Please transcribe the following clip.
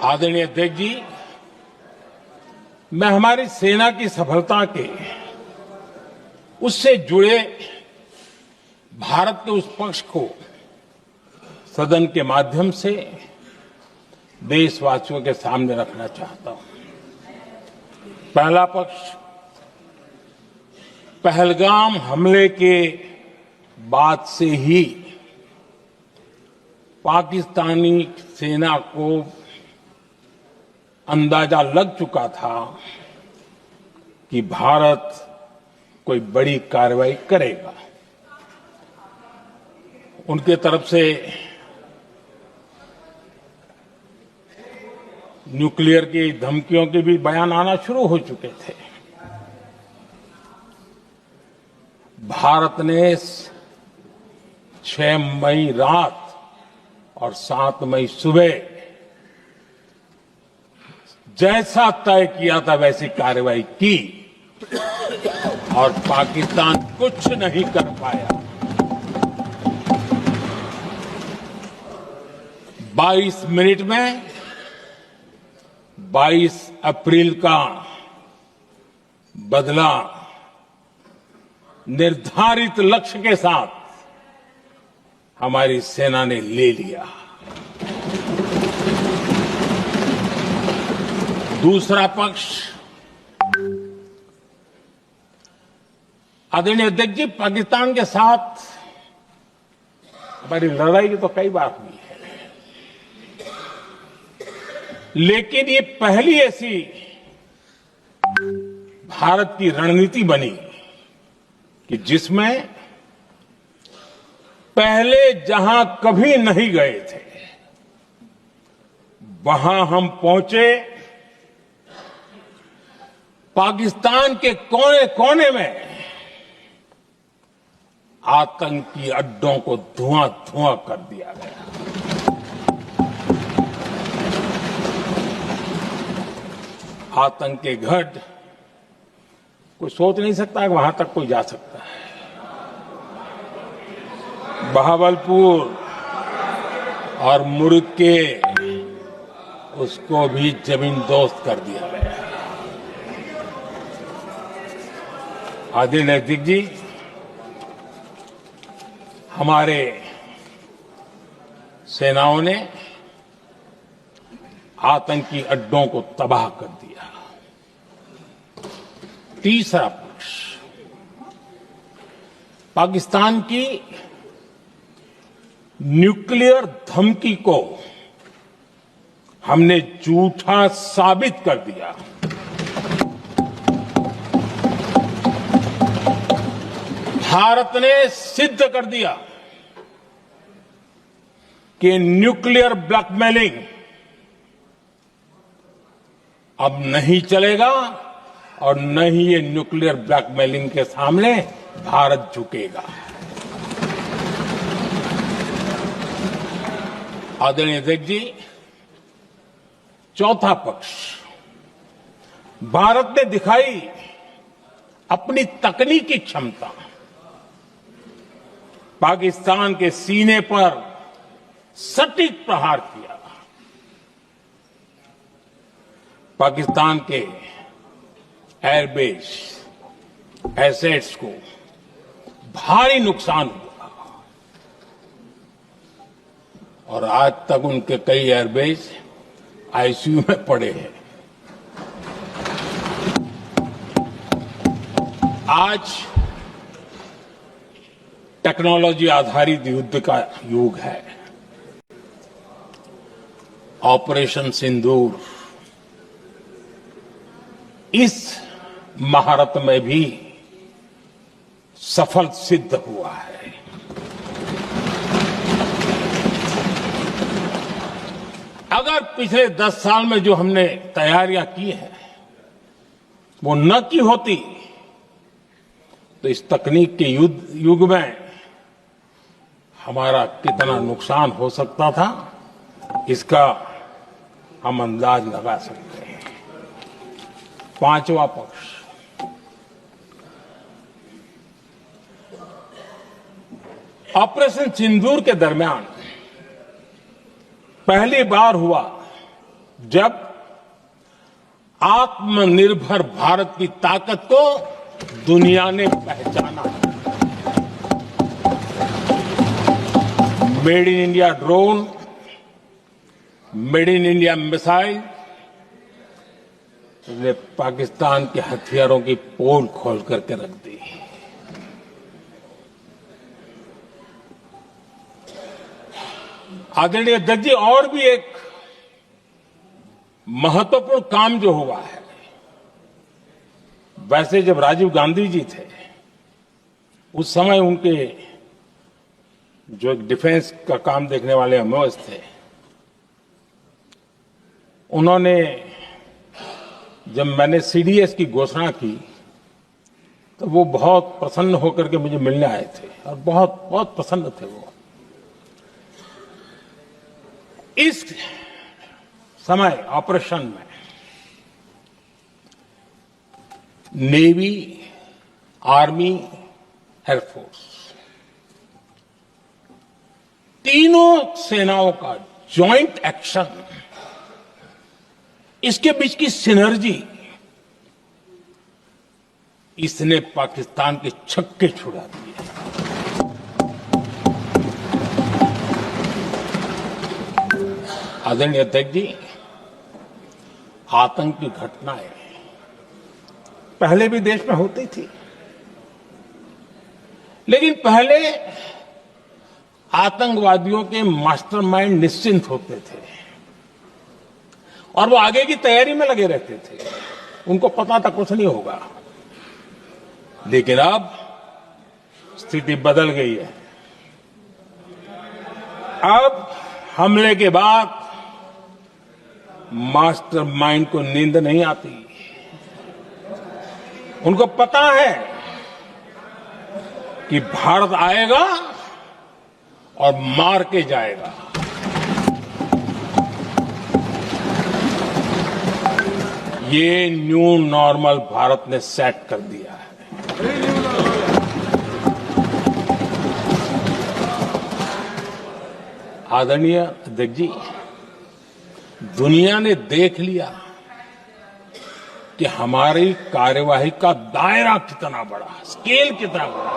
आदरणीय अध्यक्ष जी, मैं हमारी सेना की सफलता के उससे जुड़े भारत के उस पक्ष को सदन के माध्यम से देशवासियों के सामने रखना चाहता हूं। पहला पक्ष पहलगाम हमले के बाद से ही पाकिस्तानी सेना को अंदाजा लग चुका था कि भारत कोई बड़ी कार्रवाई करेगा। उनके तरफ से न्यूक्लियर की धमकियों के भी बयान आना शुरू हो चुके थे। भारत ने 6 मई रात और 7 मई सुबह जैसा तय किया था वैसी कार्रवाई की और पाकिस्तान कुछ नहीं कर पाया। 22 मिनट में 22 अप्रैल का बदला निर्धारित लक्ष्य के साथ हमारी सेना ने ले लिया। दूसरा पक्ष, आदरणीय अध्यक्ष जी, पाकिस्तान के साथ हमारी लड़ाई तो कई बार हुई है, लेकिन ये पहली ऐसी भारत की रणनीति बनी कि जिसमें पहले जहां कभी नहीं गए थे वहां हम पहुंचे। पाकिस्तान के कोने कोने में आतंकी अड्डों को धुआं धुआं कर दिया गया। आतंक के गढ़ कोई सोच नहीं सकता कि वहां तक कोई जा सकता है। बहावलपुर और मुर्ग के उसको भी जमीन दोस्त कर दिया गया। आदरणीय अध्यक्ष जी, हमारे सेनाओं ने आतंकी अड्डों को तबाह कर दिया। तीसरा पक्ष, पाकिस्तान की न्यूक्लियर धमकी को हमने झूठा साबित कर दिया। भारत ने सिद्ध कर दिया कि न्यूक्लियर ब्लैकमेलिंग अब नहीं चलेगा और न ही ये न्यूक्लियर ब्लैकमेलिंग के सामने भारत झुकेगा। आदरणीय अध्यक्ष जी, चौथा पक्ष, भारत ने दिखाई अपनी तकनीकी क्षमता। पाकिस्तान के सीने पर सटीक प्रहार किया। पाकिस्तान के एयरबेस एसेट्स को भारी नुकसान हुआ और आज तक उनके कई एयरबेस आईसीयू में पड़े हैं। आज टेक्नोलॉजी आधारित युद्ध का युग है। ऑपरेशन सिंदूर इस महारत में भी सफल सिद्ध हुआ है। अगर पिछले 10 साल में जो हमने तैयारियां की हैं वो न की होती तो इस तकनीक के युग में हमारा कितना नुकसान हो सकता था, इसका हम अंदाज लगा सकते हैं। पांचवा पक्ष, ऑपरेशन सिंदूर के दरमियान पहली बार हुआ जब आत्मनिर्भर भारत की ताकत को दुनिया ने पहचाना। Made in India drone, made in India missile ने पाकिस्तान के हथियारों की पोल खोल करके रख दी। आदरणीय अध्यक्ष जी, और भी एक महत्वपूर्ण काम जो हुआ है, वैसे जब राजीव गांधी जी थे उस समय उनके जो एक डिफेंस का काम देखने वाले एमओएस थे, उन्होंने जब मैंने सीडीएस की घोषणा की तो वो बहुत प्रसन्न होकर के मुझे मिलने आए थे और बहुत बहुत प्रसन्न थे वो। इस समय ऑपरेशन में नेवी, आर्मी, एयरफोर्स तीनों सेनाओं का जॉइंट एक्शन, इसके बीच की सिनर्जी, इसने पाकिस्तान के छक्के छुड़ा दिए। आदरणीय अध्यक्ष जी, आतंक की घटनाएं पहले भी देश में होती थी, लेकिन पहले आतंकवादियों के मास्टरमाइंड निश्चिंत होते थे और वो आगे की तैयारी में लगे रहते थे, उनको पता था कुछ नहीं होगा। लेकिन अब स्थिति बदल गई है। अब हमले के बाद मास्टरमाइंड को नींद नहीं आती। उनको पता है कि भारत आएगा और मार के जाएगा। ये न्यू नॉर्मल भारत ने सेट कर दिया है। आदरणीय अध्यक्ष जी, दुनिया ने देख लिया कि हमारी कार्यवाही का दायरा कितना बड़ा, स्केल कितना बड़ा।